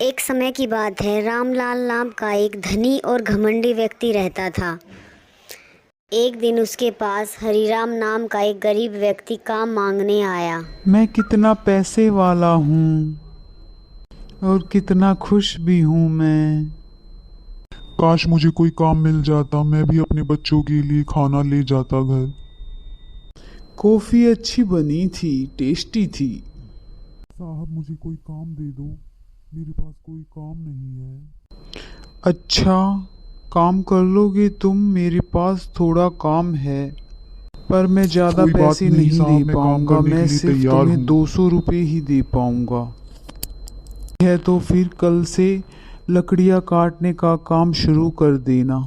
एक समय की बात है, रामलाल नाम का एक धनी और घमंडी व्यक्ति रहता था। एक दिन उसके पास हरीराम नाम का एक गरीब व्यक्ति काम मांगने आया। मैं कितना पैसे वाला हूँ और कितना खुश भी हूँ मैं। काश मुझे कोई काम मिल जाता, मैं भी अपने बच्चों के लिए खाना ले जाता घर। कॉफ़ी अच्छी बनी थी, टेस्टी थी। साहब मुझे कोई काम दे दो, मेरे पास कोई काम नहीं है। अच्छा, काम कर लोगे तुम? मेरे पास थोड़ा काम है, पर मैं ज़्यादा कोई बात पैसे नहीं नहीं साहब, दे मैं काम पाऊँगा। करने के मैं लिए सिर्फ तैयार तुम्हें हूँ। 200 रुपये ही दे पाऊँगा। है तो फिर कल से लकड़ियाँ काटने का काम शुरू कर देना।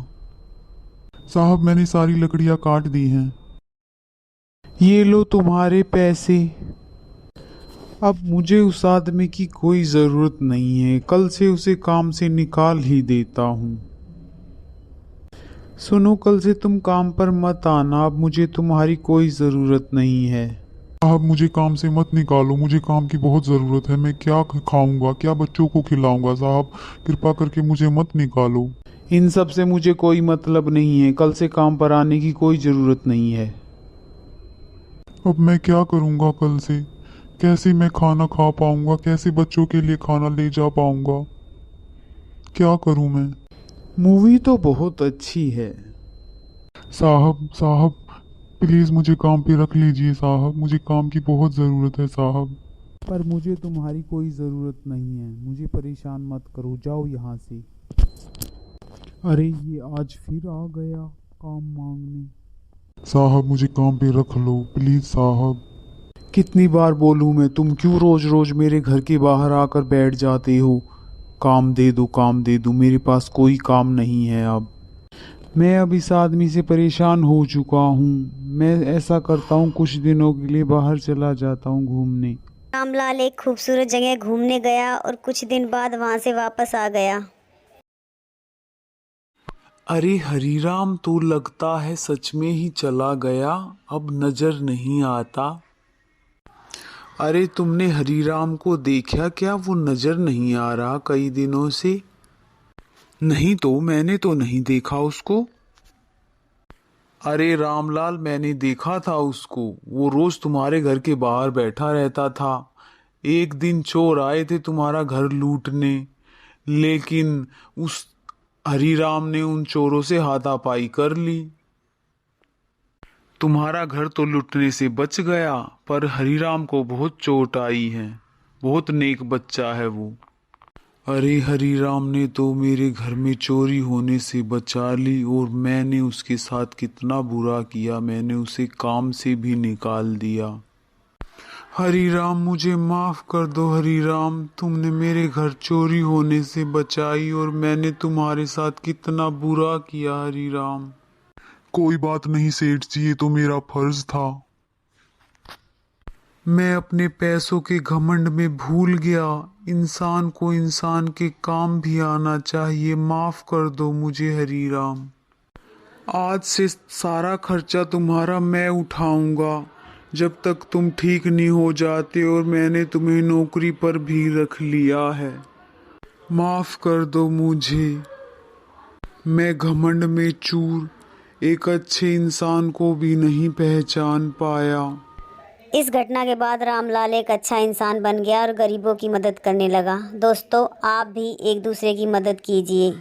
साहब मैंने सारी लकड़ियाँ काट दी हैं। ये लो तुम्हारे पैसे। अब मुझे उस आदमी की कोई ज़रूरत नहीं है, कल से उसे काम से निकाल ही देता हूँ। सुनो, कल से तुम काम पर मत आना, अब मुझे तुम्हारी कोई ज़रूरत नहीं है। साहब मुझे काम से मत निकालो, मुझे काम की बहुत ज़रूरत है। मैं क्या खाऊंगा, क्या बच्चों को खिलाऊंगा? साहब कृपा करके मुझे मत निकालो। इन सब से मुझे कोई मतलब नहीं है, कल से काम पर आने की कोई ज़रूरत नहीं है। अब मैं क्या करूंगा कल से? कैसे मैं खाना खा पाऊंगा? कैसे बच्चों के लिए खाना ले जा पाऊंगा? क्या करूं मैं? मूवी तो बहुत अच्छी है। साहब साहब प्लीज़ मुझे काम पे रख लीजिए साहब, मुझे काम की बहुत ज़रूरत है साहब। पर मुझे तुम्हारी कोई ज़रूरत नहीं है, मुझे परेशान मत करो, जाओ यहाँ से। अरे ये आज फिर आ गया काम मांगने। साहब मुझे काम पे रख लो प्लीज़ साहब। कितनी बार बोलूं मैं, तुम क्यों रोज रोज मेरे घर के बाहर आकर बैठ जाते हो? काम दे दो, काम दे दो। मेरे पास कोई काम नहीं है अब। मैं अब इस आदमी से परेशान हो चुका हूँ। मैं ऐसा करता हूँ, कुछ दिनों के लिए बाहर चला जाता हूँ घूमने। रामलाल एक खूबसूरत जगह घूमने गया और कुछ दिन बाद वहां से वापस आ गया। अरे हरीराम, तू लगता है सच में ही चला गया, अब नजर नहीं आता। अरे तुमने हरीराम को देखा क्या? वो नजर नहीं आ रहा कई दिनों से। नहीं तो मैंने तो नहीं देखा उसको। अरे रामलाल, मैंने देखा था उसको, वो रोज तुम्हारे घर के बाहर बैठा रहता था। एक दिन चोर आए थे तुम्हारा घर लूटने, लेकिन उस हरीराम ने उन चोरों से हाथापाई कर ली। तुम्हारा घर तो लुटने से बच गया, पर हरीराम को बहुत चोट आई है। बहुत नेक बच्चा है वो। अरे हरीराम ने तो मेरे घर में चोरी होने से बचा ली, और मैंने उसके साथ कितना बुरा किया, मैंने उसे काम से भी निकाल दिया। हरीराम मुझे माफ कर दो हरीराम, तुमने मेरे घर चोरी होने से बचाई और मैंने तुम्हारे साथ कितना बुरा किया हरीराम। कोई बात नहीं सेठ जी, ये तो मेरा फर्ज था। मैं अपने पैसों के घमंड में भूल गया, इंसान को इंसान के काम भी आना चाहिए। माफ कर दो मुझे हरीराम। आज से सारा खर्चा तुम्हारा मैं उठाऊंगा, जब तक तुम ठीक नहीं हो जाते, और मैंने तुम्हें नौकरी पर भी रख लिया है। माफ कर दो मुझे। मैं घमंड में चूर एक अच्छे इंसान को भी नहीं पहचान पाया। इस घटना के बाद रामलाल एक अच्छा इंसान बन गया और गरीबों की मदद करने लगा। दोस्तों, आप भी एक दूसरे की मदद कीजिए।